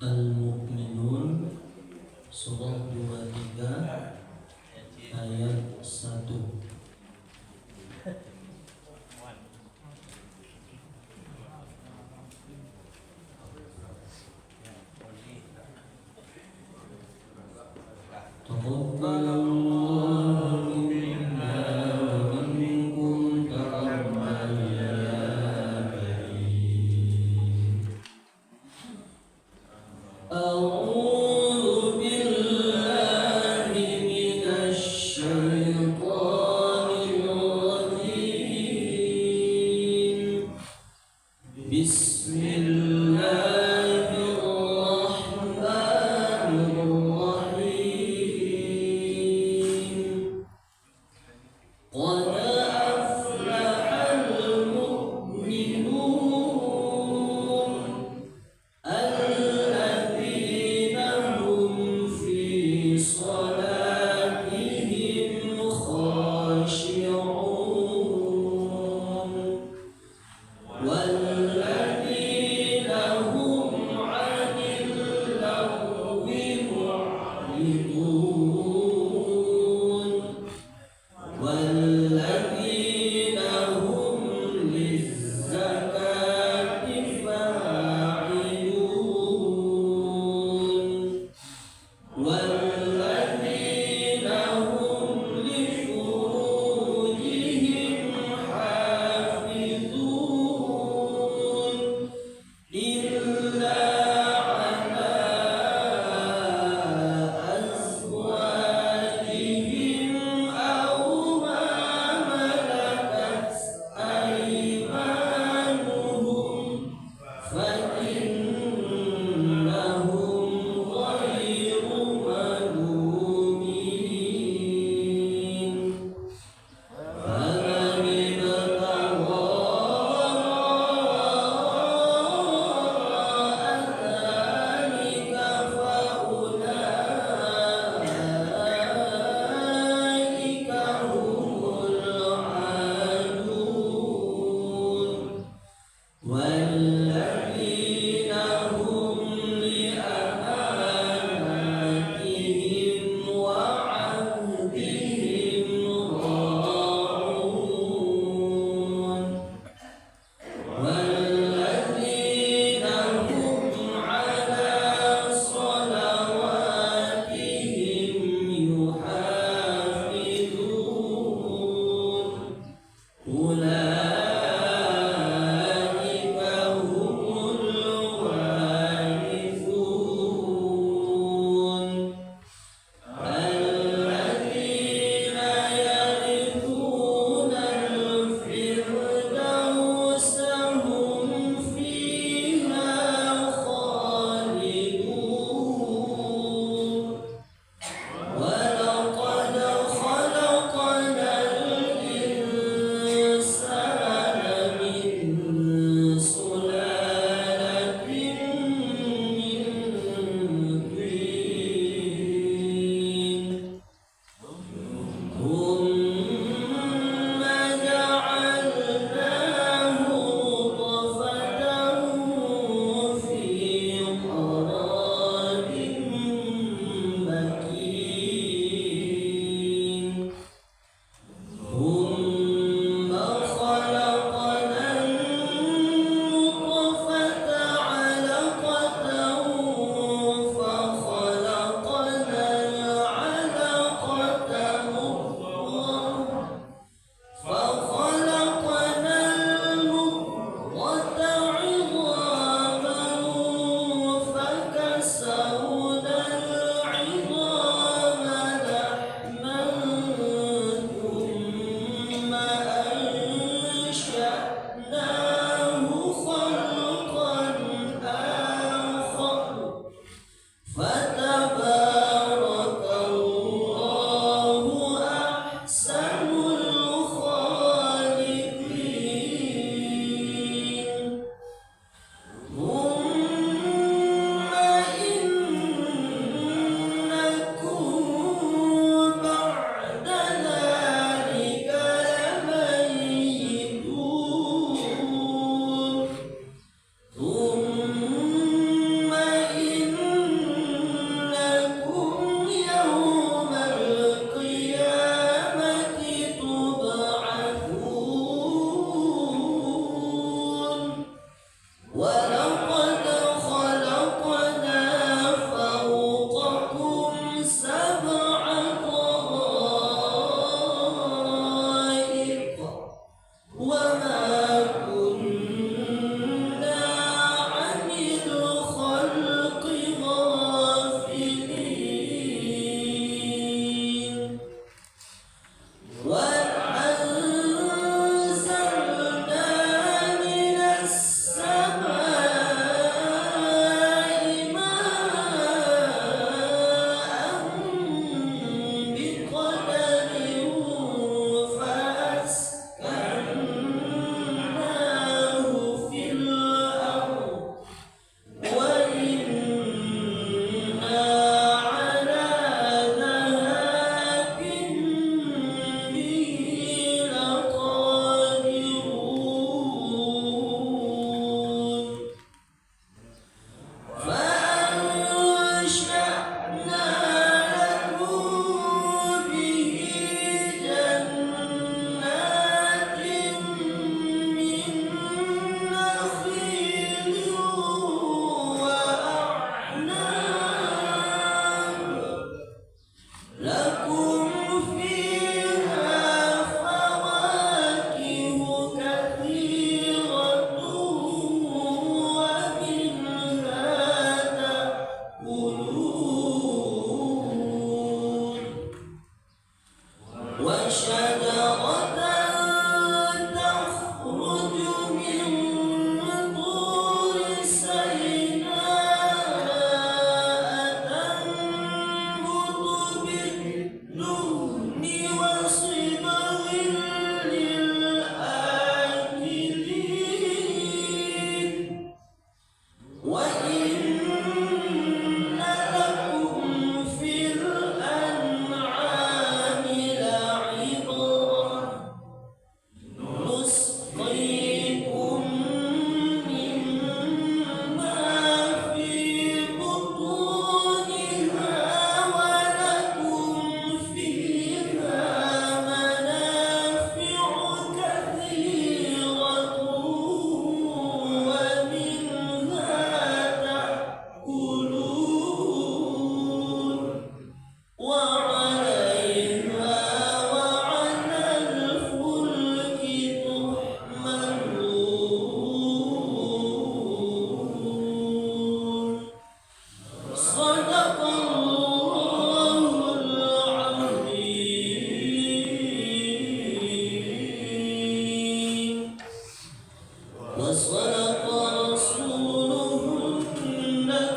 Al-Mu'minun surah 23 ayat 1. Taqabbalallahu minna wa minkum taqabbal ya karim. A'udzu billahi minasy syaithanir rajim. Bismillahirrahmanirrahim. Qad aflahal mu'minun alladzina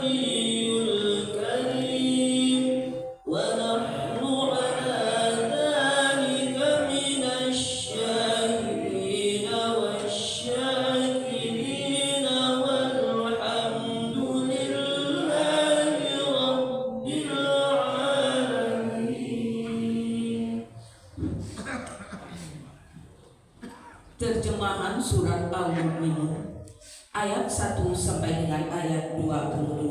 الولي الكريم ونحن على ذلك من الشاهدين والشاكرين والحمد لله رب العالمين. Terjemahan surat Al-Mu'minun ayat 1 sampai dengan ayat 22.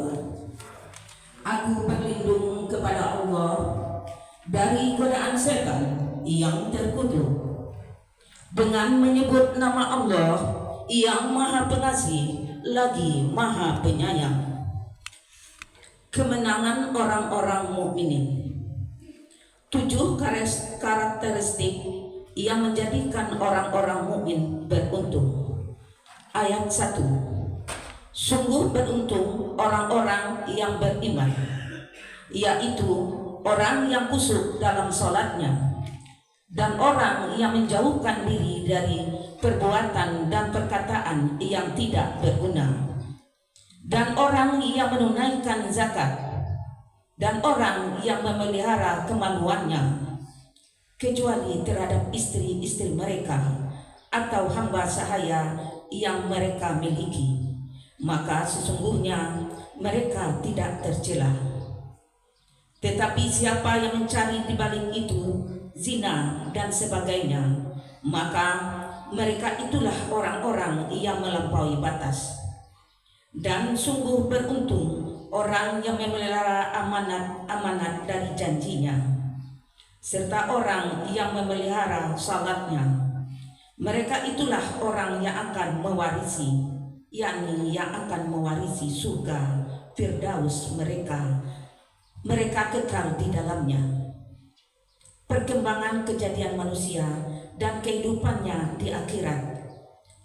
Aku berlindung kepada Allah dari godaan setan yang terkutuk. Dengan menyebut nama Allah yang Maha Pengasih lagi Maha Penyayang. Kemenangan orang-orang mukminin. 7 karakteristik yang menjadikan orang-orang mukmin beruntung. Ayat 1. Sungguh beruntung orang-orang yang beriman, yaitu orang yang khusyuk dalam sholatnya, dan orang yang menjauhkan diri dari perbuatan dan perkataan yang tidak berguna, dan orang yang menunaikan zakat, dan orang yang memelihara kemaluannya, kecuali terhadap istri-istri mereka atau hamba sahaya yang mereka miliki, maka sesungguhnya mereka tidak tercela. Tetapi siapa yang mencari di balik itu zina dan sebagainya, maka mereka itulah orang-orang yang melampaui batas. Dan sungguh beruntung orang yang memelihara amanat dari janjinya, serta orang yang memelihara salatnya. Mereka itulah orang yang akan mewarisi, yakni yang akan mewarisi surga Firdaus mereka kekal di dalamnya. Perkembangan kejadian manusia dan kehidupannya di akhirat.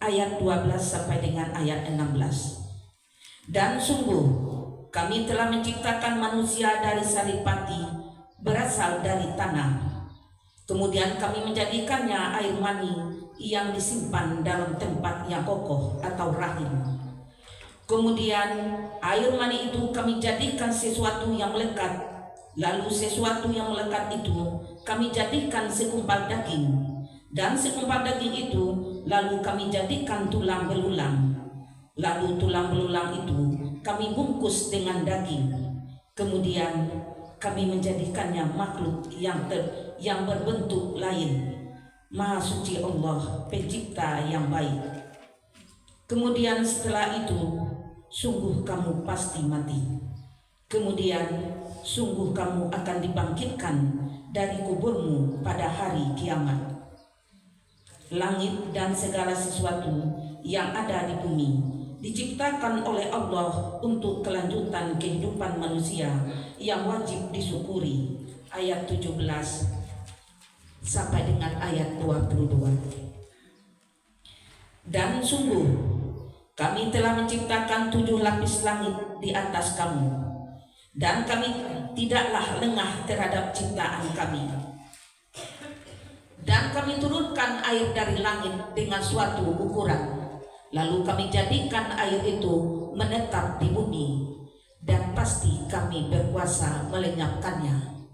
Ayat 12 sampai dengan ayat 16. Dan sungguh kami telah menciptakan manusia dari saripati berasal dari tanah. Kemudian kami menjadikannya air mani yang disimpan dalam tempat yang kokoh atau rahim. Kemudian air mani itu kami jadikan sesuatu yang melekat. Lalu sesuatu yang melekat itu kami jadikan segumpal daging. Dan segumpal daging itu lalu kami jadikan tulang belulang. Lalu tulang belulang itu kami bungkus dengan daging. Kemudian kami menjadikannya makhluk yang berbentuk lain. Maha suci Allah, pencipta yang baik. Kemudian setelah itu, sungguh kamu pasti mati. Kemudian sungguh kamu akan dibangkitkan dari kuburmu pada hari kiamat. Langit dan segala sesuatu yang ada di bumi diciptakan oleh Allah untuk kelanjutan kehidupan manusia yang wajib disyukuri. Ayat 17 sampai dengan ayat 22. Dan sungguh kami telah menciptakan 7 lapis langit di atas kamu, dan kami tidaklah lengah terhadap ciptaan kami. Dan kami turunkan air dari langit dengan suatu ukuran. Lalu kami jadikan air itu menetap di bumi, dan pasti kami berkuasa melenyapkannya.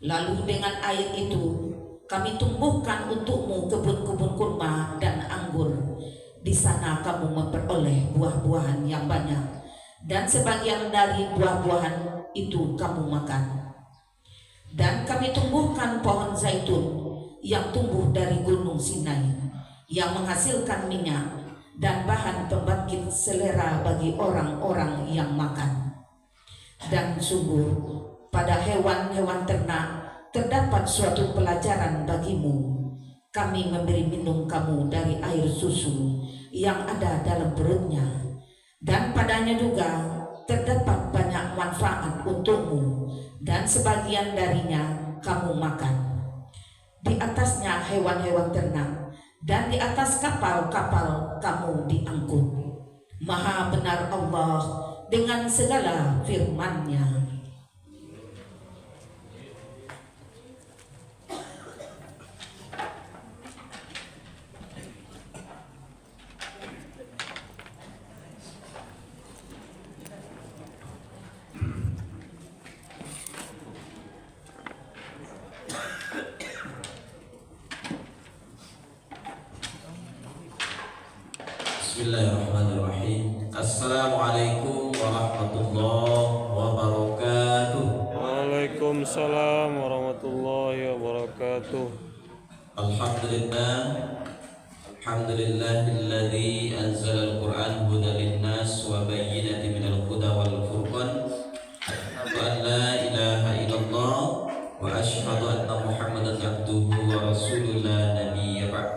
Lalu dengan air itu kami tumbuhkan untukmu kebun-kebun kurma dan anggur. Di sana kamu memperoleh buah-buahan yang banyak, dan sebagian dari buah-buahan itu kamu makan. Dan kami tumbuhkan pohon zaitun yang tumbuh dari gunung Sinai, yang menghasilkan minyak dan bahan pembangkit selera bagi orang-orang yang makan. Dan sungguh pada hewan-hewan ternak terdapat suatu pelajaran bagimu. Kami memberi minum kamu dari air susu yang ada dalam perutnya, dan padanya juga terdapat banyak manfaat untukmu, dan sebagian darinya kamu makan. Di atasnya hewan-hewan ternak, dan di atas kapal-kapal kamu diangkut. Maha benar Allah dengan segala firman-Nya. Bismillahirrahmanirrahim. Assalamualaikum warahmatullahi wabarakatuh. Waalaikumsalam warahmatullahi wabarakatuh. Alhamdulillah. Alhamdulillahilladzi anzala al-Qur'an hudan lin-nas wa bayyinatin minal huda wal furqan. Wa an la ilaha illallah wa asyhadu anna Muhammadan abduhu wa rasuluhu la nabiyya ba'd.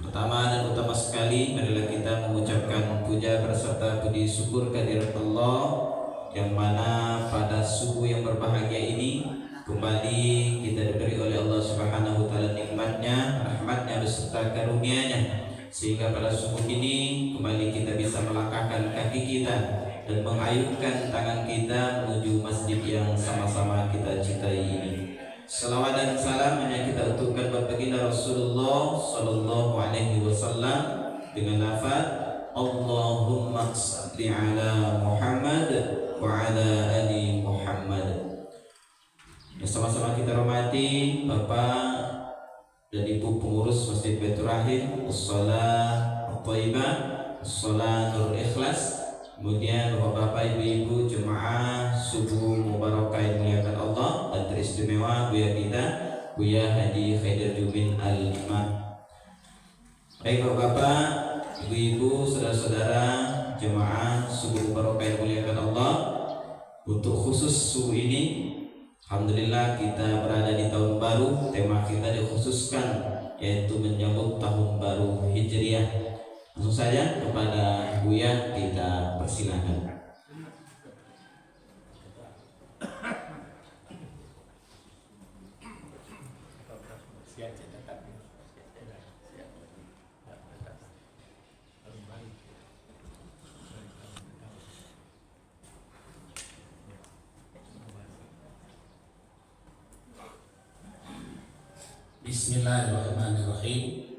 Pertama dan utama sekali, marilah kita mengucapkan puja berserta puji syukur kehadirat Allah, yang mana pada subuh yang berbahagia ini kembali kita diberi oleh Allah Subhanahu wa taala nikmatnya, rahmatnya beserta karunia-Nya, sehingga pada subuh ini kembali kita bisa melangkahkan kaki kita dan mengayunkan tangan kita menuju masjid yang sama-sama kita cintai ini. Salawat dan salam hanya kita uturkan buat baginda Rasulullah sallallahu alaihi wasallam dengan lafaz Allahumma shalli ala Muhammad wa ala ali Muhammad. Sama-sama kita hormati Bapak dan Ibu pengurus Masjid Baitur Rahim, Shalah Thayyibah, Shalah Nurul Ikhlas, kemudian Bapak-bapak, Ibu-ibu jemaah subuh mubarakah yang dimuliakan Allah, dan teristimewa Buya kita, Buya Haji Khaidir Jumin Al-Imam. Baik Bapak-bapak, Ibu-ibu, saudara-saudara jemaah subuh mubarakah yang dimuliakan Allah, untuk khusus subuh ini alhamdulillah kita berada di tahun baru. Tema kita dikhususkan yaitu menyambut tahun baru Hijriah. Langsung saja kepada Buya kita persilakan. Bismillahirrahmanirrahim.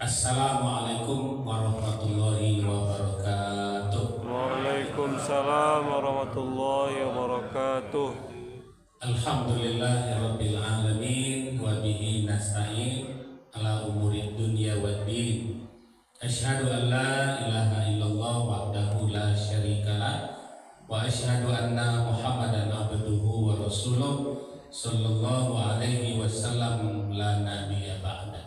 Assalamualaikum warahmatullahi wabarakatuh. Waalaikumsalam warahmatullahi wabarakatuh. Alhamdulillahirabbil alamin wa bihi nasta'in ala umurid dunya waddin. Asyhadu an la ilaha illallah wahdahu la syarikalah wa asyhadu anna Muhammadan abduhu wa rasuluh sallallahu alaihi wasallam la nabiyya ba'da.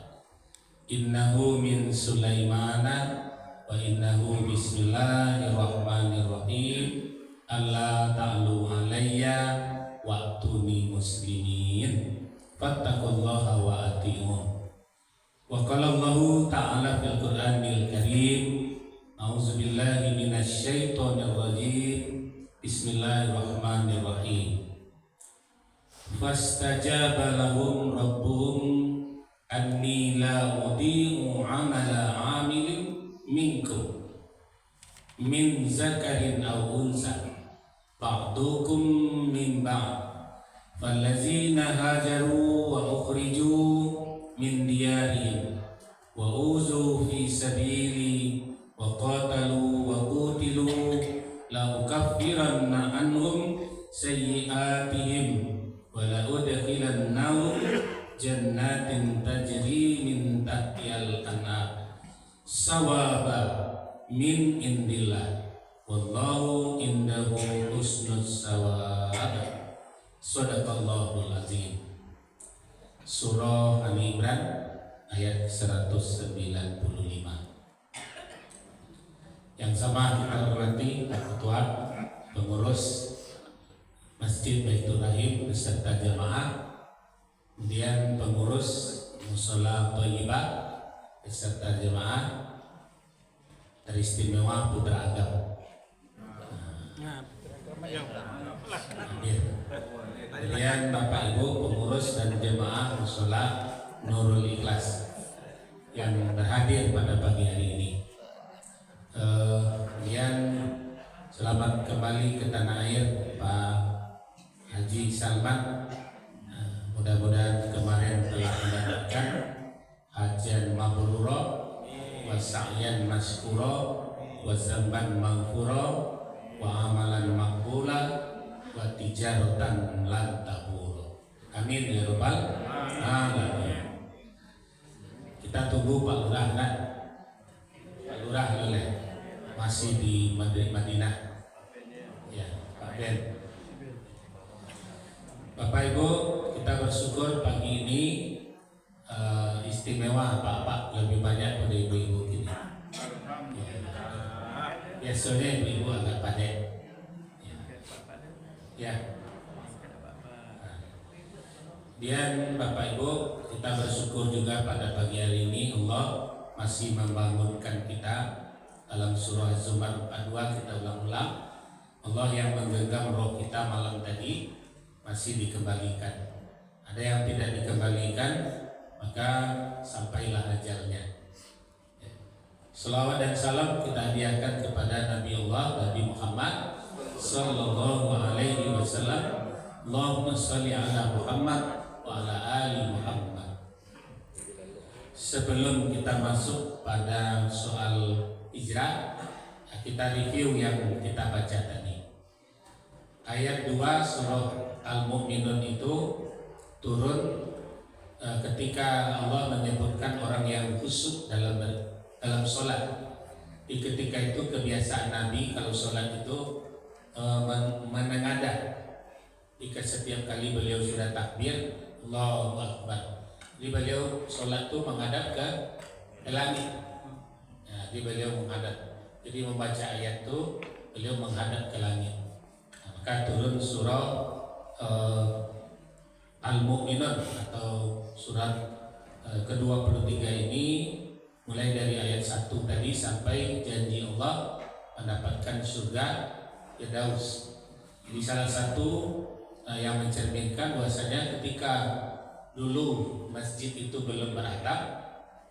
Innahu min Sulaimana wa innahu bismillahirrahmanirrahim. Alla ta'lu alayya wa'tuni muslimin fattaqullaha wa ati'un. Wa qala Allahu ta'ala fil Qur'anil Karim, a'udzubillahi minasyaitonir rajim. Bismillahirrahmanirrahim. Fastajaba lahum rabbuhum anni la udhi'u amala 'amilin minkum min zakarin aw unsa ba'dukum min ba'd fallazina hajaru wa ukhriju min diyarihim wa uzu fi sabili wa qatalu wa qutilu la ukaffiranna anhum sayyi'atihim wa la udkhilannahum jannatin tajri min tahtihal anhar sawaba min indillah wallahu indahu husnus sawab. Shadaqallahul azim. Surah Ali Imran ayat 195. Yang sama kita hormati Pak Ketua pengurus Masjid Baitur Rahim beserta jamaah, kemudian pengurus Mushola Thayyibah beserta jemaah, teristimewa Putra Agam. Kemudian Bapak Ibu pengurus dan jemaah Mushola Nurul Ikhlas yang berhadir pada pagi hari ini. Kemudian selamat kembali ke tanah air Pak Haji Salman. Mudah-mudahan kemarin telah mendapatkan hajan mabrura wa sa'yan maskura wa zamban maghfura wa amalan maqbula wa tijaratan lan tabura. Amin ya rabbal alamin. Kita tunggu Pak Lurah. umrah oleh masih di Madinah. Ya, Pak Ben. Bapak Ibu, kita bersyukur pagi ini istimewa Pak lebih banyak pada ibu-ibu gini. Biasanya ibu-ibu agak padat. Ya. Dan Bapak Ibu, kita bersyukur juga pada pagi hari ini Allah masih membangunkan kita dalam surah Az-Zumar 42 kita ulang-ulang. Allah yang menggenggam roh kita malam tadi masih dikembalikan. Ada yang tidak dikembalikan, maka sampailah ajalnya. Selawat dan salam kita hadiahkan kepada Nabi Allah, Nabi Muhammad Sallallahu Alaihi Wasallam. Allahumma salli ala Muhammad wa ala ali Muhammad. Sebelum kita masuk pada soal hijrah, kita review yang kita baca tadi. Ayat 2 surah Al-Mu'minun itu turun ketika Allah menyebutkan orang yang khusyuk dalam sholat. Di ketika itu kebiasaan Nabi kalau sholat itu menengadah. Jika setiap kali beliau sudah takbir, Allahu Akbar, jadi beliau sholat itu menghadap ke langit. Nah, jadi beliau menghadap. Jadi membaca ayat itu beliau menghadap ke langit. Nah, maka turun surah Al-Mu'minun atau surat ke-23 ini mulai dari ayat 1 tadi sampai janji Allah mendapatkan surga Firdaus. Jadi salah satu yang mencerminkan bahwasanya ketika dulu masjid itu belum beratap,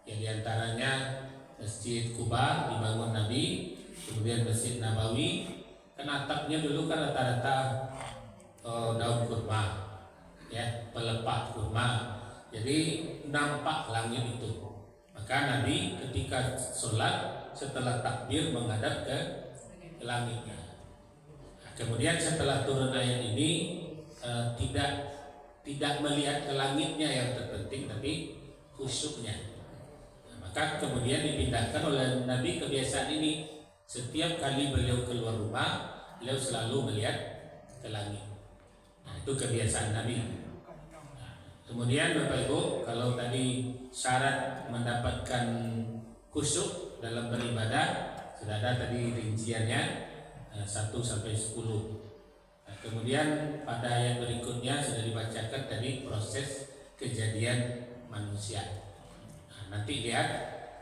ya diantaranya Masjid Kuba dibangun Nabi, kemudian Masjid Nabawi, kan atapnya dulu kan rata-rata daun kurma, ya pelepah kurma, jadi nampak langit itu. Maka Nabi ketika sholat setelah takbir menghadap ke langitnya. Nah, kemudian setelah turun ayat ini tidak melihat ke langitnya yang terpenting, tapi khusyuknya. Nah, maka kemudian dipindahkan oleh Nabi kebiasaan ini. Setiap kali beliau keluar rumah, beliau selalu melihat ke langit. Nah, itu kebiasaan Nabi. Nah, kemudian Bapak Ibu, kalau tadi syarat mendapatkan khusyuk dalam beribadah sudah ada tadi rinciannya 1 sampai 10. Nah, kemudian pada ayat berikutnya sudah dibacakan tadi proses kejadian manusia. Nah, nanti lihat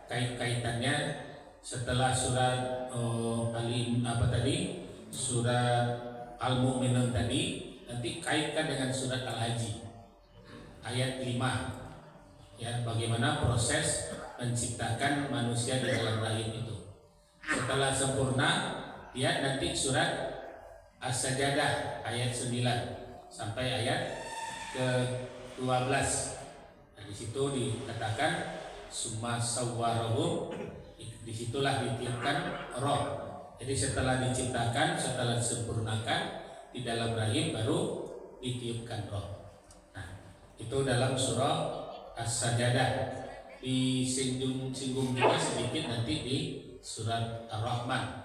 kaitannya setelah surat surat Al-Mu'minun tadi, nanti kaitkan dengan surat Al-Haji ayat 5. Ya, bagaimana proses menciptakan manusia di dalam rahim itu. Setelah sempurna, lihat nanti surat As-Sajdah ayat 9 sampai ayat ke-12. Nah, di situ dikatakan summa sawwarahu, disitulah ditiupkan roh. Jadi setelah diciptakan, setelah disempurnakan di dalam rahim baru ditiupkan roh. Nah, itu dalam surah As-Sajdah. Disinggung juga sedikit nanti di surat Ar-Rahman.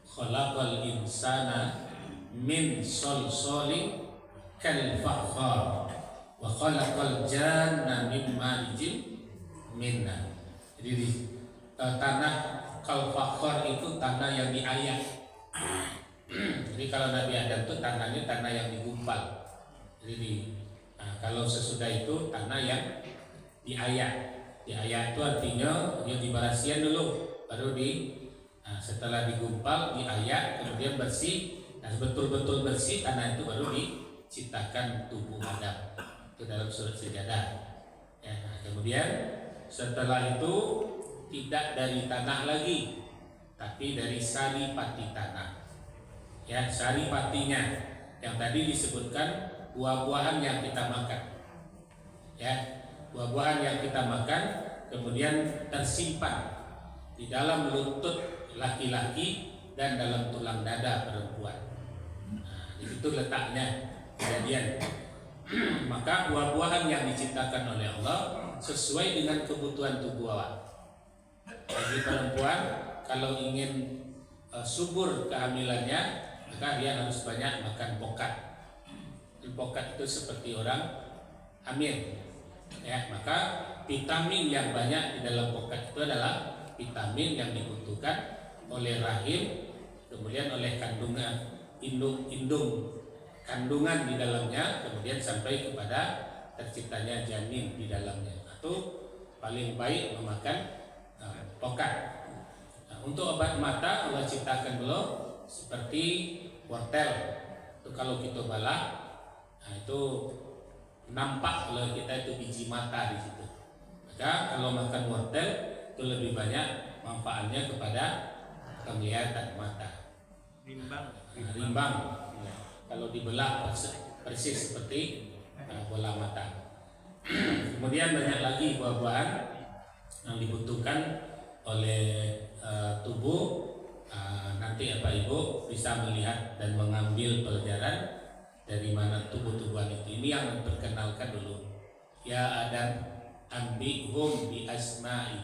Khalaqal insana min solsolin kal fakhar wa khalaqal janna min marijin minna. Jadi di tanah kal fakhar itu tanah yang diayak. Jadi kalau Nabi Adam itu tanahnya tanah yang digumpal. Jadi kalau sesudah itu tanah yang diayak. Diayak itu artinya dia dibarasian dulu, baru setelah digumpal, diayak, kemudian bersih. Nah, betul-betul bersih tanah itu baru diciptakan tubuh Adam. Itu dalam surat Sajadah. Ya, nah, kemudian setelah itu tidak dari tanah lagi, tapi dari saripati tanah. Ya, saripatinya yang tadi disebutkan buah-buahan yang kita makan. Ya, buah-buahan yang kita makan kemudian tersimpan di dalam lutut laki-laki dan dalam tulang dada perempuan. Nah, di situ letaknya kejadian. Maka buah-buahan yang diciptakan oleh Allah sesuai dengan kebutuhan tubuh awak. Bagi perempuan kalau ingin subur kehamilannya, maka dia harus banyak makan pokat. Pokat itu seperti orang hamil, ya. Maka vitamin yang banyak di dalam pokat itu adalah vitamin yang dibutuhkan oleh rahim, kemudian oleh kandungan indung kandungan di dalamnya, kemudian sampai kepada terciptanya janin di dalamnya. Itu paling baik memakan pokat. Untuk obat mata Allah ciptakan dulu seperti wortel. Itu kalau kita balak, itu nampak kalau kita itu biji mata di situ. Maka kalau makan wortel itu lebih banyak manfaatnya kepada penglihatan mata. Rimbang. Ya. Kalau dibelah persis seperti bola mata. Kemudian banyak lagi buah-buahan yang dibutuhkan oleh tubuh. Nanti Ibu bisa melihat dan mengambil pelajaran dari mana tubuh-tubuhan itu. Ini yang perkenalkan dulu. Ya Adam, ambihum bi asma'i.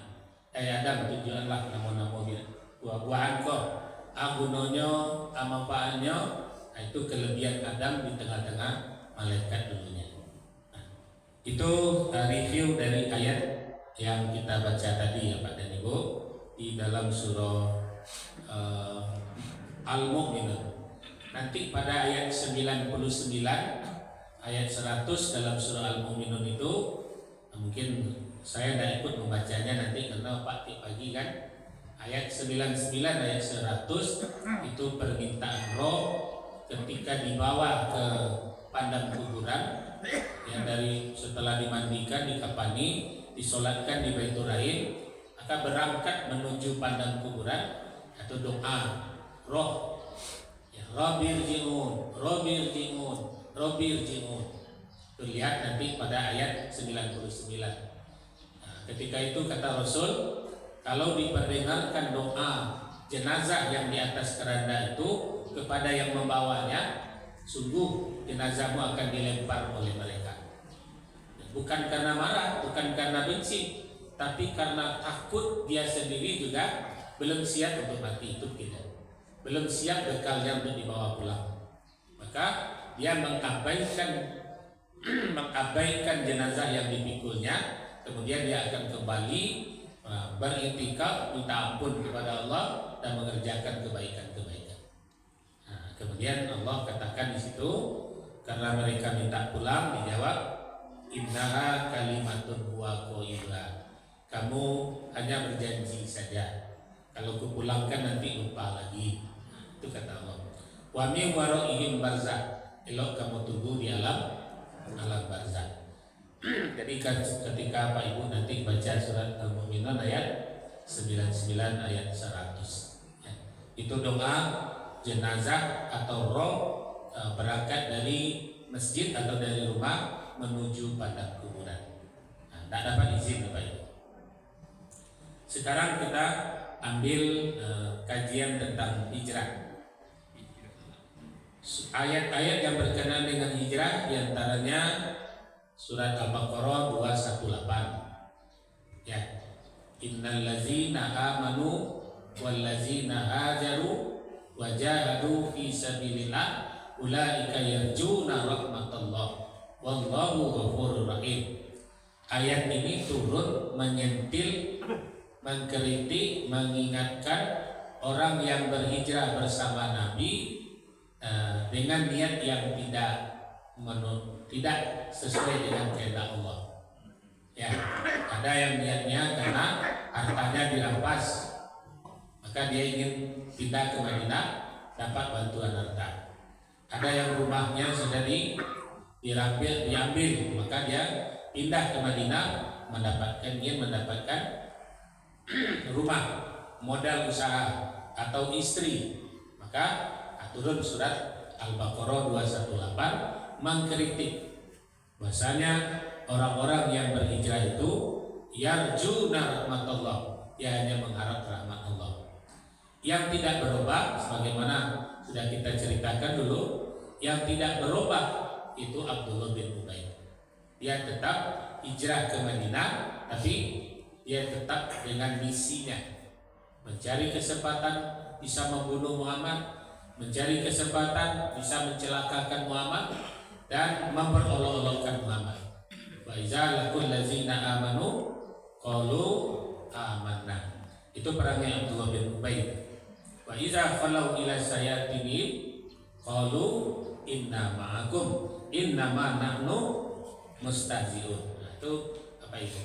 Adam, tujuanlah nama-nama buah-buahan kok. Agunonyo, manfaatnya. Itu kelebihan Adam di tengah-tengah malaikat dulunya. Itu review dari ayat yang kita baca tadi ya Pak dan Ibu di dalam surah Al-Mu'minun. Nanti pada ayat 99 ayat 100 dalam surah Al-Mu'minun itu mungkin saya tidak ikut membacanya nanti karena Pak tiap pagi kan. Ayat 99 ayat 100 itu permintaan roh ketika dibawa ke padang kuburan yang dari setelah dimandikan, dikafani, disolatkan di Baitur Rahim, maka berangkat menuju padang kuburan atau doa roh ya, Robirji'un, Robirji'un, Robirji'un. Terlihat nanti pada ayat 99. Nah, ketika itu kata Rasul, kalau diperdengarkan doa jenazah yang di atas keranda itu kepada yang membawanya, sungguh jenazahmu akan dilempar oleh mereka. Bukan karena marah, bukan karena benci, tapi karena takut dia sendiri juga belum siap untuk mati, itu tidak. Belum siap bekalnya untuk dibawa pulang. Maka dia mengabaikan jenazah yang dipikulnya, kemudian dia akan kembali berintikaf, minta ampun kepada Allah dan mengerjakan kebaikan-kebaikan. Nah, kemudian Allah katakan di situ, karena mereka minta pulang, dijawab, innaha kalimatun huwa qailuha. Kamu hanya berjanji saja. Kalau kupulangkan nanti lupa lagi. Itu kata Allah. Wa min waraihim barzakh. Elok kamu tunggu di alam barzakh. Jadi ketika Pak Ibu nanti baca surat Al-Mu'minun ayat 99 ayat 100 ya. Itu doa jenazah atau roh berangkat dari masjid atau dari rumah menuju padang kuburan. Nah, tidak dapat izin Pak Ibu. Sekarang kita ambil kajian tentang hijrah. Ayat-ayat yang berkenaan dengan hijrah diantaranya surat Al-Baqarah 218. Ya. Innal ladzina amanu wal ladzina hajaru wa jahadu fi sabilillah ulaika yarjuna rahmatullah wallahu ghafurur rahim. Ayat ini turun menyentil, mengkritik, mengingatkan orang yang berhijrah bersama Nabi dengan niat yang tidak sesuai dengan kehendak Allah. Ya, ada yang niatnya karena hartanya dirampas, maka dia ingin pindah ke Madinah dapat bantuan harta. Ada yang rumahnya sudah diambil, maka dia pindah ke Madinah ingin mendapatkan rumah, modal usaha atau istri. Maka turun surat Al-Baqarah 218 mengkritik bahasanya orang-orang yang berhijrah itu yarjuna rahmatullah, dia hanya mengharap rahmat Allah. Yang tidak berubah sebagaimana sudah kita ceritakan dulu, yang tidak berubah itu Abdullah bin Ubay. Dia tetap hijrah ke Madinah, tapi dia tetap dengan misinya. mencari kesempatan bisa membunuh Muhammad, mencari kesempatan bisa mencelakakan Muhammad, dan memperolok-olokkan Muhammad. Wa iza laqul ladzina amanu qalu amanna. Itu perangnya Abdullah bin Ubay. Wa iza khalau ila sayatini qalu inna ma'akum innama nahnu mustahzi'un. Nah, itu apa itu?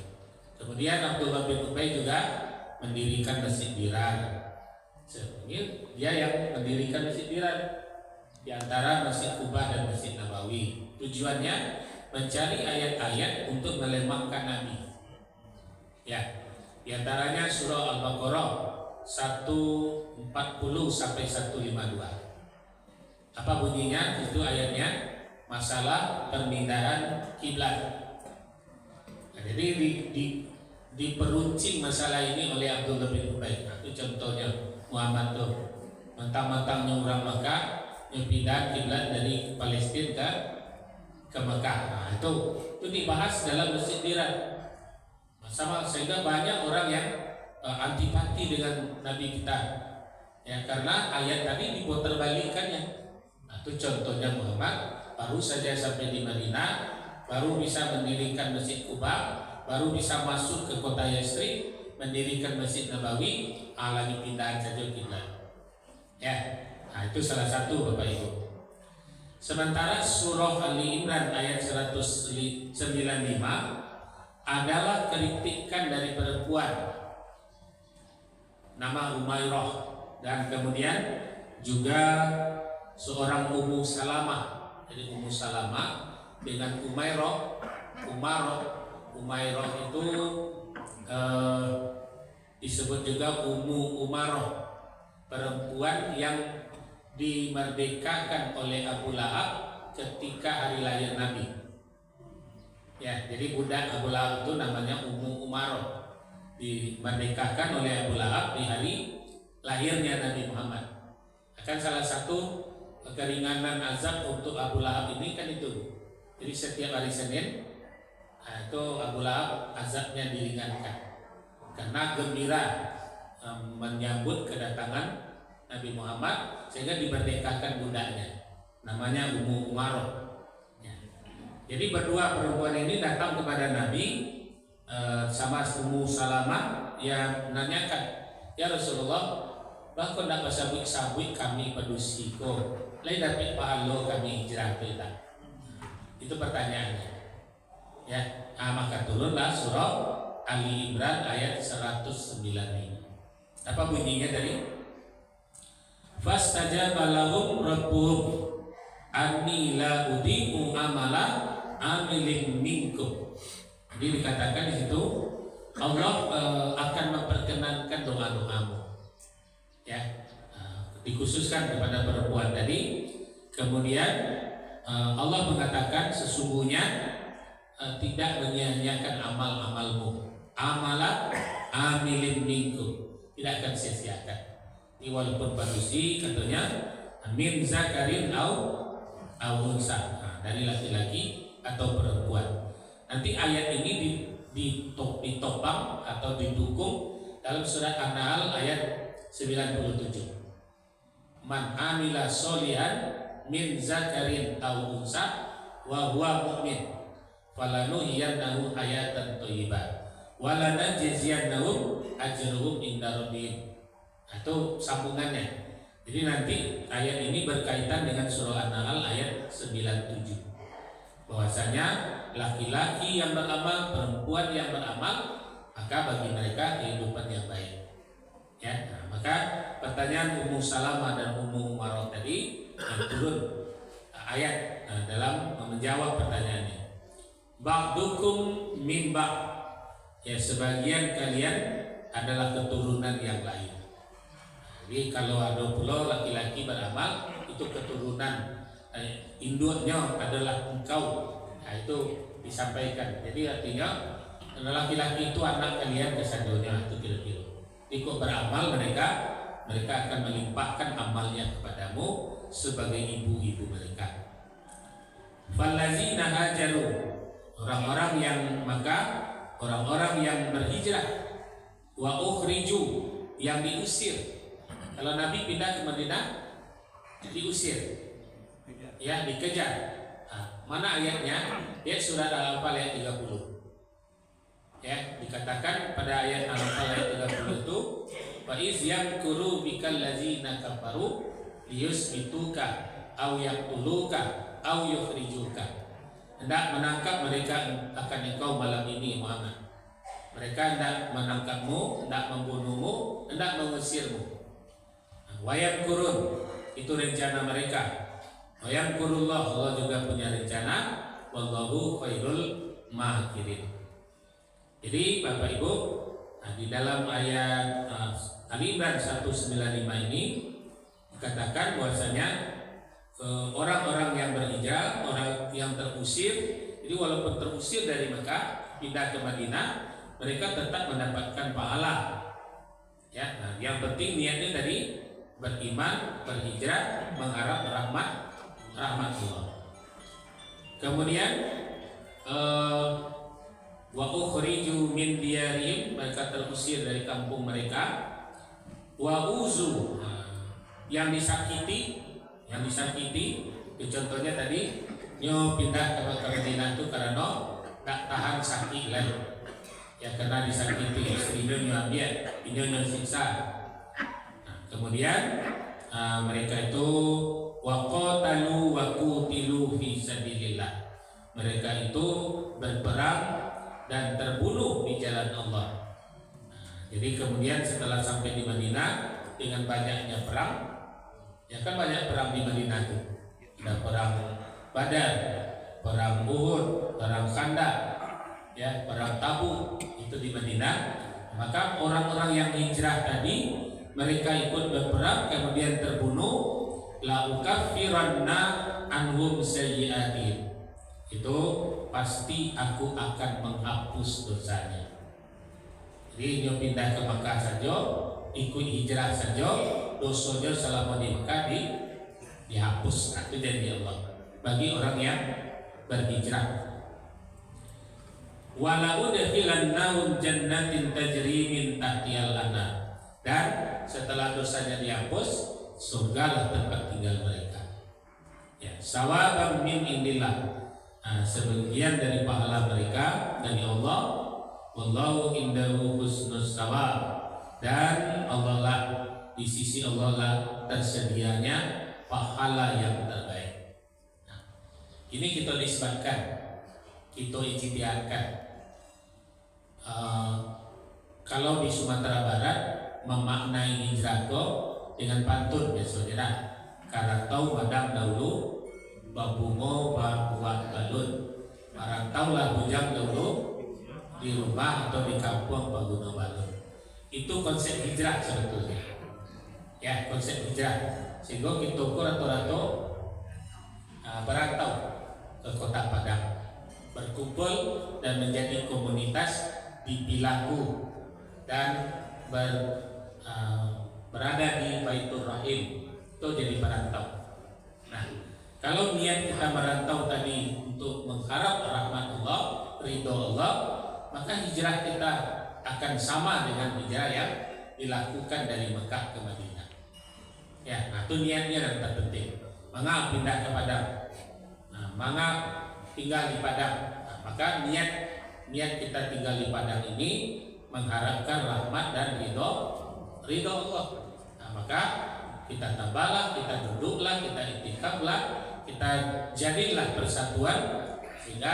Kemudian Abdullah bin Ubay juga mendirikan masjid Dirar. Dia yang mendirikan masjid Dirar di antara Masjid Kuba dan Masjid Nabawi. Tujuannya mencari ayat-ayat untuk melemahkan Nabi. Ya, di antaranya surah Al-Baqarah 140 sampai 152. Apa bunyinya? Itu ayatnya masalah permindahan kiblat. Nah, jadi diperuncing masalah ini oleh Abdullah bin Ubay. Nah, itu contohnya Muhammad tuh mentang-mentang orang Mekah pindah kiblat dari Palestina ke Mekah. Nah, itu dibahas dalam Masjid Dirar. Sama sehingga banyak orang yang antipati dengan Nabi kita. Ya, karena ayat tadi diputarbalikkannya. Nah, itu contohnya Muhammad baru saja sampai di Madinah, baru bisa mendirikan Masjid Kuba, baru bisa masuk ke kota Yasrib, mendirikan Masjid Nabawi, lagi pindahan saja kiblat. Ya. Nah, itu salah satu Bapak Ibu. Sementara surah Ali Imran ayat 195 adalah kritikan dari perempuan nama Umairah, dan kemudian juga seorang Ummu Salamah. Jadi Ummu Salamah dengan Umairah itu disebut juga Ummu Umarah, perempuan yang dimerdekakan oleh Abu Lahab ketika hari lahir Nabi. Ya, jadi budak Abu Lahab itu namanya Ummu Umarah, dimerdekakan oleh Abu Lahab di hari lahirnya Nabi Muhammad. Akan salah satu keringanan azab untuk Abu Lahab ini kan itu. Jadi setiap hari Senin itu Abu Lahab azabnya diringankan karena gembira menyambut kedatangan Nabi Muhammad, sehingga dimerdekakan budaknya, namanya Ummu Umarah. Ya. Jadi berdua perempuan ini datang kepada Nabi sama Ummu Salamah yang menanyakan, ya Rasulullah, bahkan tidak sabuk kami pedusiko, lain dapat pahala kami hijrah kita. Itu pertanyaannya. Ya, maka turunlah surah Ali Imran ayat 195. Apa bunyinya tadi? Fastajaba lahum rabbuhum anni la udhi'u amala amilin minkum. Jadi dikatakan di situ Allah akan memperkenankan doa-doamu. Ya, dikhususkan kepada perempuan tadi. Kemudian Allah mengatakan sesungguhnya tidak menyia-nyiakan amal-amalmu. Amala amilin minkum, tidak akan sia-siakan. Ini walaupun manusia katanya min zakarin au unsa, dari laki-laki atau perempuan. Nanti ayat ini ditopang atau didukung dalam surat An-Nahl ayat 97. Man amila solihan min zakarin au unsa wa huwa mu'min falanuhyiyannahu hayatan thayyibah wa lanajziyannahum ajrahum inda rabbihim. Atau sambungannya. Jadi nanti ayat ini berkaitan dengan surah An-Nahl ayat 97. Bahwasanya laki-laki yang beramal, perempuan yang beramal, maka bagi mereka kehidupan yang baik. Ya, maka pertanyaan Ummu Salamah dan Ummu Umarah tadi yang turun ayat dalam menjawab pertanyaannya. Ba'dukum min ba'. Ya, sebagian kalian adalah keturunan yang lain. Jadi kalau ada pulau laki-laki beramal, itu keturunan induknya adalah engkau. Nah, itu disampaikan. Jadi artinya laki-laki itu anak kalian kesadonya, itu kira-kira. Ikut beramal mereka akan melimpahkan amalnya kepadamu sebagai ibu-ibu mereka. Fallazina hajaru, orang-orang yang berhijrah, wa ukhriju, yang diusir. Kalau Nabi pindah ke Madinah diusir, ya dikejar. Mana ayatnya? Ya surat Al-Anfal ayat 30. Ya, dikatakan pada ayat Al-Anfal ayat 30 itu, fa iz yamkuru bikal ladzina kafaru liyusbituka aw yaqtuluka aw yukhrijuka. Hendak menangkap mereka akan engkau malam ini Muhammad. Mereka hendak menangkapmu, hendak membunuhmu, hendak mengusirmu. Wayam kurun itu rencana mereka. Wayam kurullah, Allah juga punya rencana. Wallahu khairul makirin. Jadi Bapak Ibu, di dalam ayat Ali Imran 195 ini dikatakan bahwasanya orang-orang yang berhijrah, orang yang terusir, jadi walaupun terusir dari Mekah pindah ke Madinah, mereka tetap mendapatkan pahala. Ya, nah, yang penting niatnya dari beriman, berhijrah, mengharap rahmat Allah. Kemudian wa ukhriju min diyarihim, mereka terusir dari kampung mereka. Wa uzu, yang disakiti, contohnya tadi nyo pindah ke Madinah itu karena tak tahan sakit lah, ya karena disakiti istrinya nyo ambil, nyo siksa. Kemudian mereka itu waqatalu wa qutilu fi sabilillah. Mereka itu berperang dan terbunuh di jalan Allah. Jadi kemudian setelah sampai di Madinah dengan banyaknya perang, ya kan banyak perang di Madinah itu. Ada perang Badar, perang Uhud, perang Khandaq, ya perang Tabuk itu di Madinah. Maka orang-orang yang hijrah tadi mereka ikut berperang kemudian terbunuh, la ukaffiranna anhum sayyi'atihim, itu pasti aku akan menghapus dosanya. Jadi dia pindah ke Mekah saja, ikut hijrah saja, dosanya selama di Mekah dihapus. Itu janji Allah bagi orang yang berhijrah. Wala udkhilannahum jannatin tajri min tahtihal anhar. Dan setelah dosanya dihapus, surgalah tempat tinggal mereka. Ya, sawaban min indillah. Sebagian dari pahala mereka dari Allah. Wallahu indahu husnus sawab. Dan Allah lah, di sisi Allah lah tersedianya pahala yang terbaik. Nah, ini kita nisbatkan, kita ijtihadkan. Kalau di Sumatera Barat memaknai hijrah dengan pantun ya saudara, karantau madang dahulu babungo buat balun, marantaulah bujang dahulu di rumah atau di kampung baguna balun. Itu konsep hijrah sebetulnya, ya konsep hijrah. Sehingga kita rata-rata berantau ke kota Padang, berkumpul dan menjadi komunitas di Pilahu dan berada di Baitur Rahim, itu jadi merantau. Nah, kalau niat kita merantau tadi untuk mengharap rahmat Allah, ridho Allah, maka hijrah kita akan sama dengan hijrah yang dilakukan dari Mekah ke Madinah. Ya, nah itu niatnya yang terpenting. Mengapa pindah ke Padang? Nah, mengapa tinggal di Padang? Nah, maka niat kita tinggal di Padang ini mengharapkan rahmat dan ridho Allah. Nah, maka kita tambahlah, kita duduklah, kita iktikaflah, kita jadilah persatuan sehingga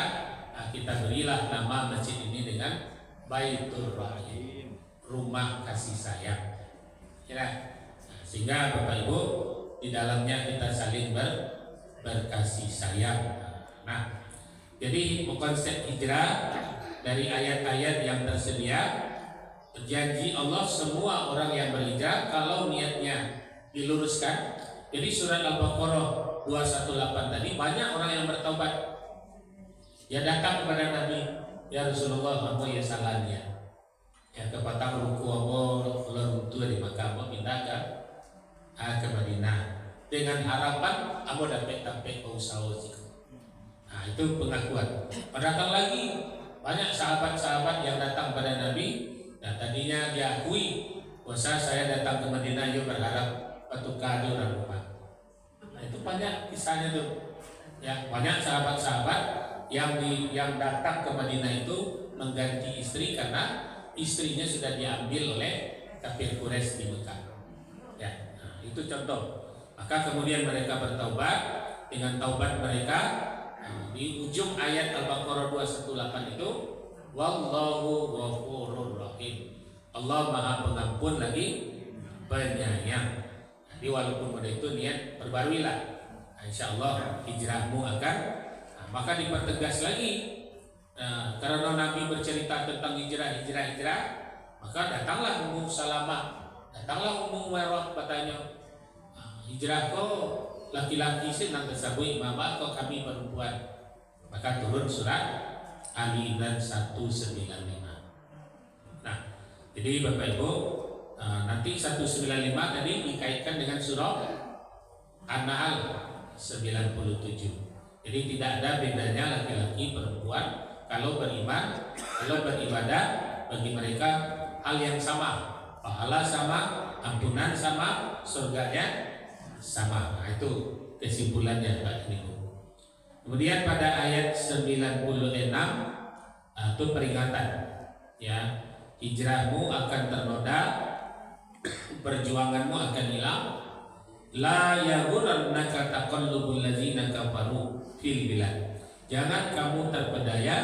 kita berilah nama masjid ini dengan Baitur Rahim, rumah kasih sayang. Ya, sehingga Bapak Ibu di dalamnya kita saling berkasih sayang. Nah, jadi konsep hijrah dari ayat-ayat yang tersedia, janji Allah semua orang yang berhijrah kalau niatnya diluruskan. Jadi surat Al-Baqarah 218 tadi banyak orang yang bertaubat. Ya datang kepada Nabi, ya Rasulullah, apa ya salahnya? Ya kepada ruku Allah tua di Makkah pindah ke Madinah dengan harapan amo dapat usaha. Nah itu pengakuan. Datang lagi banyak sahabat-sahabat yang datang pada Nabi. Nah tadinya diakui puasa saya datang ke Madinah yuk berharap batu kado dan rumah. Nah, itu banyak kisahnya tuh. Ya, banyak sahabat-sahabat yang datang ke Madinah itu mengganti istri karena istrinya sudah diambil oleh kafir Quraisy di Mekah. Ya, nah, itu contoh. Maka kemudian mereka bertaubat. Dengan taubat mereka, di ujung ayat Al-Baqarah 218 itu, wallahu ghafurur rahim. Allah Maha Pengampun lagi penyayang. Jadi walaupun pada itu niat perbaruilah, insya Allah hijrahmu akan. Maka dipertegas lagi. Karena Nabi bercerita tentang hijrah, maka datanglah Ummu Salamah, datanglah Ummu Umairah, katanya, hijrah kok laki-laki sih nang tersabui mama kok kami perempuan. Maka turun surat Ali Imran 195. Nah, jadi Bapak Ibu, nanti 195 tadi dikaitkan dengan surah An-Nahl 97. Jadi tidak ada bedanya laki-laki perempuan kalau beriman, kalau beribadah, bagi mereka hal yang sama, pahala sama, ampunan sama, surganya sama. Nah, itu kesimpulannya Pak Ibu. Kemudian pada ayat 96 itu peringatan, ya, hijrahmu akan ternoda, perjuanganmu akan hilang. La yaghurrannaka taqallubul ladzina kafaru fil bilad. Jangan kamu terpedaya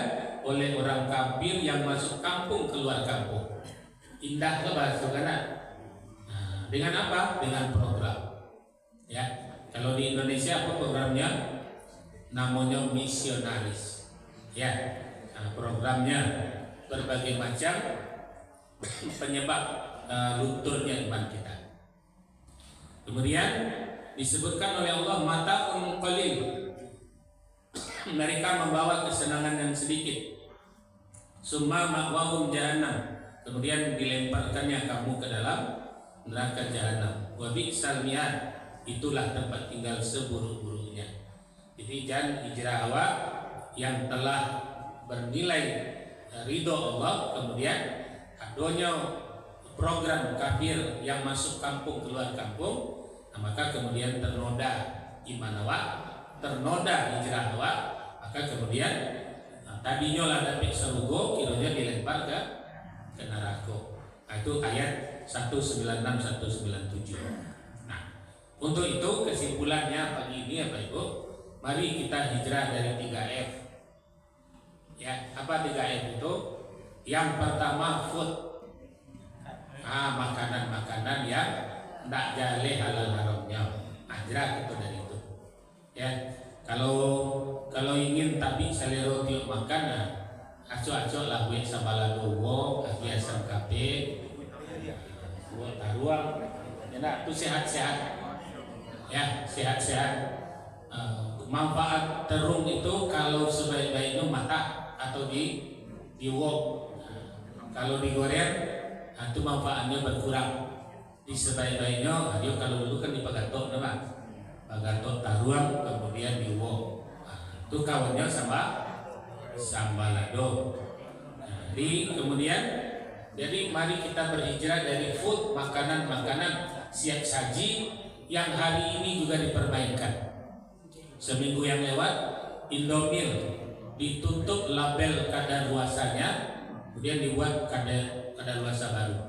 oleh orang kafir yang masuk kampung keluar kampung. Indah bahasa kanan. Nah, dengan apa? Dengan program. Ya, kalau di Indonesia apa programnya? Namanya misionaris. Ya, nah, programnya berbagai macam penyebab lunturnya iman kita. Kemudian disebutkan oleh Allah mata'un qalil. Mereka membawa kesenangan yang sedikit. Summa ma'wahum jahannam. Kemudian dilemparkannya kamu ke dalam neraka jahanam. Wa bi'sal mihad. Itulah tempat tinggal seburuk-buruknya. Jadi jangan hijrah awak yang telah bernilai ridho Allah, kemudian adanya program kafir yang masuk kampung keluar kampung, nah maka kemudian ternoda iman awak, ternoda hijrah awak, maka kemudian tadinya lah dapat serugo, kiranya dilempar ke neraka. Nah, itu ayat 196 197. Untuk itu kesimpulannya pagi ini ya Pak Ibu, mari kita hijrah dari 3F. Ya, apa 3F itu? Yang pertama food, makanan-makanan yang tidak jale halal haramnya. Hijrah itu dari itu. Ya, kalau ingin tapi selera tiup makan, acok-acok lah buat sabaladowo, asam kape, buat taruang, ya, itu sehat-sehat. Ya, sehat-sehat. Manfaat terung itu kalau sebaik-baiknya matah atau di wok. Kalau digoreng, itu manfaatnya berkurang. Di sebaik-baiknya, ayo kalau dulu kan di pagatok, nama pagatok taruang, kemudian di wok. Itu kawannya sama sambalado. Kemudian, jadi mari kita berhijrah dari food, makanan-makanan siap saji yang hari ini juga dipermainkan. Seminggu yang lewat, Indomil ditutup label kadaluarsanya, kemudian dibuat kadaluarsa baru.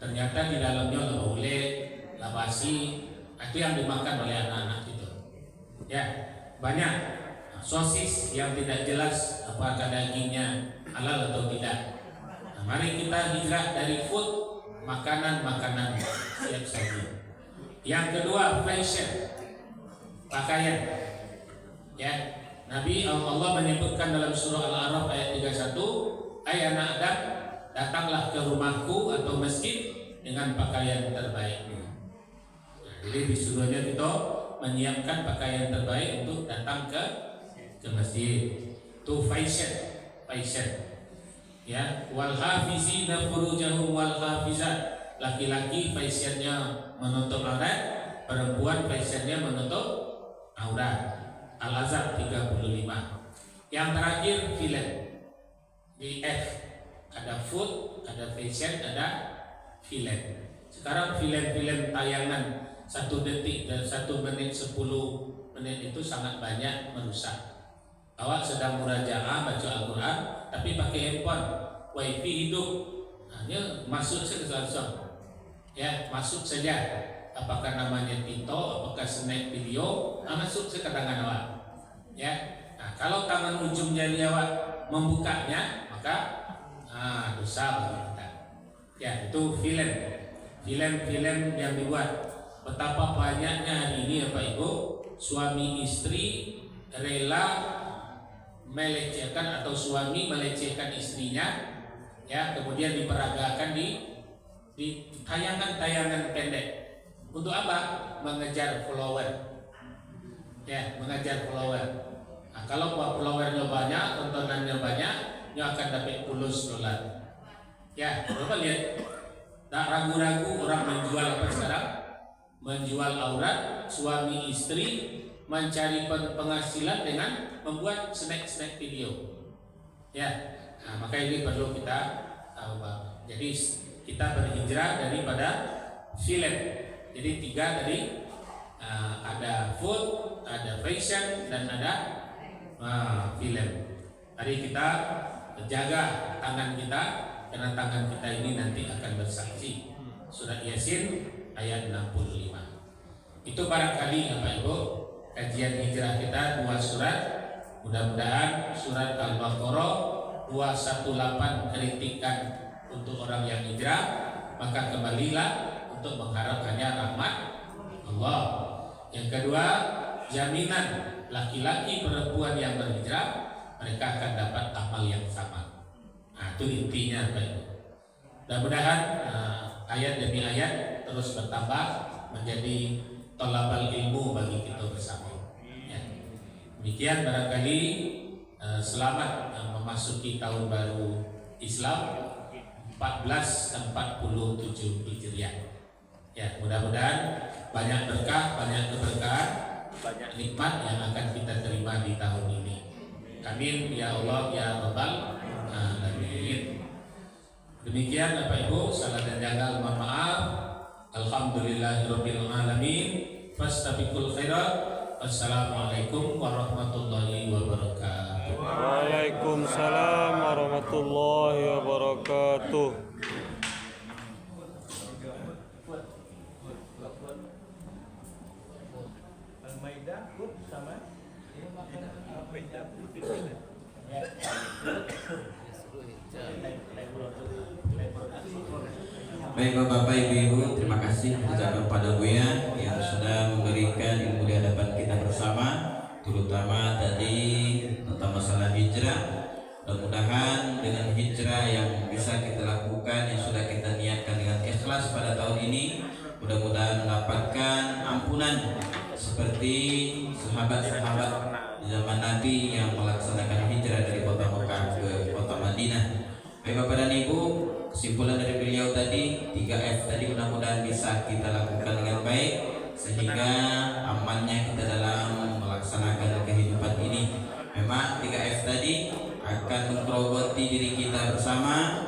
Ternyata di dalamnya oleh labasi, itu yang dimakan oleh anak-anak itu. Ya, banyak sosis yang tidak jelas apakah dagingnya halal atau tidak. Nah, mari kita hijrah dari food, makanan-makanan siap saji. Yang kedua, fashion, pakaian. Ya, Nabi Allah menyebutkan dalam surah Al-A'raf ayat 31, "Hai anak Adam, datanglah ke rumahku atau masjid dengan pakaian terbaikmu." Nah, jadi disuruhnya kita menyiapkan pakaian terbaik untuk datang ke masjid. Itu fashion. Ya, wal hafizina furujahum wal hafizat. Laki-laki fashionnya menutup aurat, perempuan fashionnya menutup aurat. Al-Azhar 35. Yang terakhir film. Di F ada food, ada fashion, ada film. Sekarang film-film tayangan 1 detik dan 1 menit 10 menit itu sangat banyak merusak. Awak sedang murajaah baca Al-Quran tapi pakai handphone, wifi hidup, hanya masuk saja langsung, ya masuk saja. Apakah namanya TikTok, apakah snack video, masuk sekedangan awak, ya. Nah, kalau tangan ujung jari awak membukanya, maka dosa bagi kita. Ya, itu film yang dibuat. Betapa banyaknya hari ini Bapak Ibu, suami istri rela melecehkan atau suami melecehkan istrinya, ya, kemudian diperagakan di tayangan-tayangan pendek. Untuk apa? Mengejar follower, ya, mengejar follower. Nah, kalau followernya banyak, tontonannya banyak, dia akan dapat $10. Ya, coba lihat. Tak ragu-ragu orang menjual apa sekarang? Menjual aurat suami istri, mencari penghasilan dengan membuat snack video. Ya, nah, maka ini perlu kita tahu. Jadi kita berhijrah daripada film. Jadi 3 tadi, ada food, ada fashion, dan ada film. Mari kita jaga tangan kita, karena tangan kita ini nanti akan bersaksi. Surat Yasin ayat 65. Itu barangkali Bapak Ibu kajian hijrah kita 2 surat. Mudah-mudahan surat Al-Baqarah 218 kritikan untuk orang yang hijrah, maka kembalilah untuk mengharapkannya rahmat Allah. Yang kedua, jaminan laki-laki perempuan yang berhijrah mereka akan dapat amal yang sama. Nah, itu intinya Bapak Ibu. Mudah-mudahan ayat demi ayat terus bertambah menjadi tolabal ilmu bagi kita bersama. Ya. Demikian barangkali selamat memasuki tahun baru Islam 1447 Hijriah. Ya, mudah-mudahan banyak berkah, banyak keberkahan, banyak nikmat yang akan kita terima di tahun ini. Amin ya Allah ya Rabbal alamin. Demikian Bapak Ibu, salah dan janggal mohon maaf. Alhamdulillahirabbil alamin. Fastabiqul khairat. Assalamualaikum warahmatullahi wabarakatuh. Waalaikumsalam warahmatullahi wabarakatuh. Baik Bapak Ibu, terima kasih ucapkan kepada Buya yang sudah memberikan ilmu di hadapan kita bersama, terutama tadi tentang masalah hijrah. Mudah-mudahan dengan hijrah yang bisa kita lakukan, yang sudah kita niatkan dengan ikhlas pada tahun ini, mudah-mudahan mendapatkan ampunan seperti sahabat-sahabat zaman Nabi yang melaksanakan hijrah dari kota Mekah ke kota Madinah. Baik Bapak dan Ibu, kesimpulan dari beliau tadi 3F tadi mudah-mudahan bisa kita lakukan dengan baik sehingga amannya kita dalam melaksanakan kehidupan ini. Memang 3F tadi akan menggerogoti diri kita bersama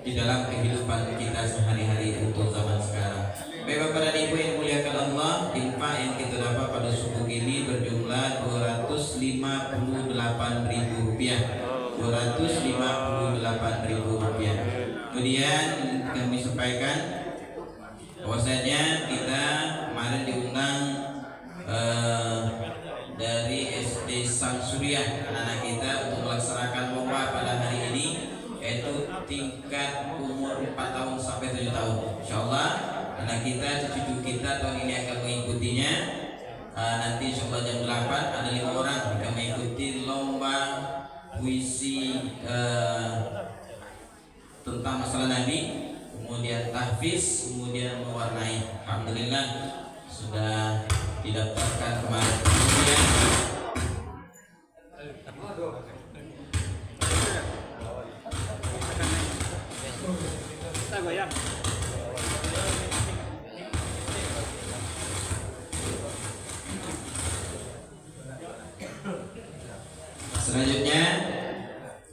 di dalam kehidupan kita sehari-hari untuk zaman sekarang. Baik Bapak dan Ibu yang muliakan Allah, infak yang kita dapat pada subuh ini berjumlah Rp258.000. Rp258.000. Kemudian kami sampaikan bahwasanya kita kemarin diundang dari SD Samsuriah anak-anak kita untuk melaksanakan lomba pada hari ini, yaitu tingkat umur 4 tahun sampai 7 tahun. Insyaallah anak kita, cucu kita tahun ini akan mengikutinya. Nanti insyaallah jam 8 ada 5 orang akan mengikuti lomba puisi tentang masalah Nabi, kemudian tahfiz, kemudian mewarnai. Alhamdulillah sudah didaftarkan kemarin. Kemudian selanjutnya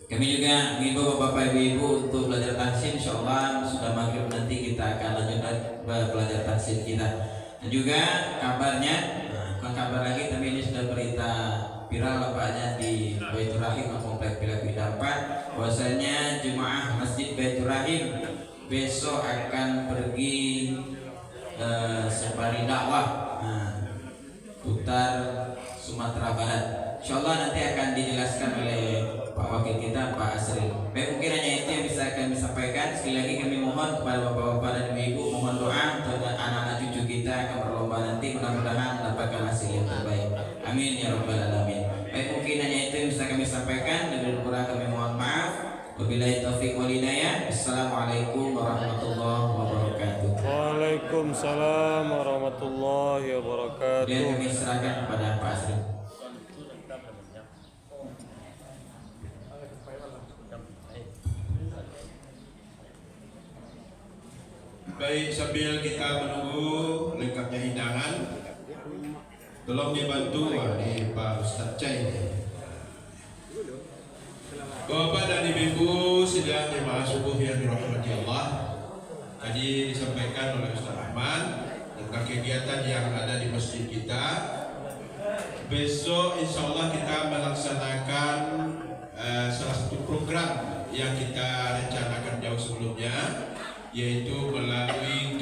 kami juga mengimbau Bapak Ibu untuk belajar tahsin. Insyaallah sudah maghrib kita akan lanjutkan belajar tafsir kita. Dan juga kabarnya, bukan kabar lagi tapi ini sudah berita viral lapaknya di Baitur Rahim Komplek Pilak Bidampat, bahwasanya jemaah Masjid Baitur Rahim besok akan pergi safari dakwah putar Sumatera Barat. Insyaallah nanti akan dijelaskan oleh Pak Wakil kita, Pak Asril. Baik, mungkin hanya itu yang bisa kami sampaikan. Sekali lagi kami mohon kepada bapak-bapak dan ibu-ibu, mohon doa untuk anak-anak cucu kita akan berlomba nanti, mudah-mudahan mendapatkan hasil yang terbaik. Amin ya rabbal alamin. Baik, mungkin hanya itu yang bisa kami sampaikan. Dengan kurang kami mohon maaf. Wabillahi taufiq wal hidayah. Assalamualaikum warahmatullahi wabarakatuh. Waalaikumsalam warahmatullahi wabarakatuh. Dan kami serahkan kepada Pak Asril. Baik, sambil kita menunggu lengkapnya hidangan, tolong dibantu oleh Pak Ustadz Cai. Bapak dan Ibu sidang jemaah subuh yang dirahmati Allah, tadi disampaikan oleh Ustadz Rahman tentang kegiatan yang ada di masjid kita. Besok insya Allah kita melaksanakan salah satu program yang kita rencanakan jauh sebelumnya, yaitu melalui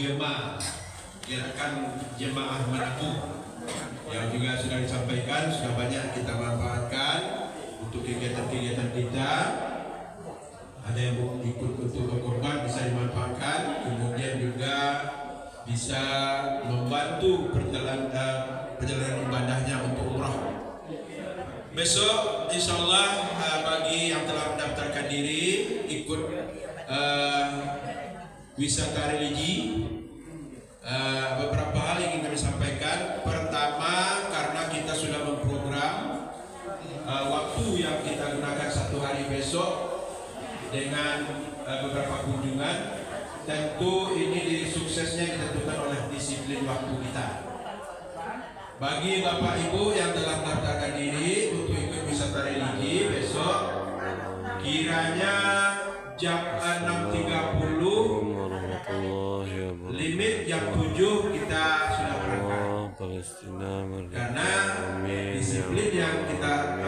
gerakan jemaah menabung yang juga sudah disampaikan, sudah banyak kita manfaatkan untuk kegiatan-kegiatan kita. Ada yang ikut untuk berkorban bisa dimanfaatkan, kemudian juga bisa membantu perjalanan ibadahnya untuk umrah. Besok insya Allah bagi yang telah mendaftarkan diri ikut wisata religi, beberapa hal yang ingin kami sampaikan. Pertama, karena kita sudah memprogram waktu yang kita gunakan satu hari besok dengan beberapa kunjungan, tentu ini suksesnya ditentukan oleh disiplin waktu kita. Bagi Bapak Ibu yang telah mendaftarkan diri untuk ikut wisata religi besok, kiranya jam 6.30, limit jam 7 kita sudah berangkat. Karena disiplin yang kita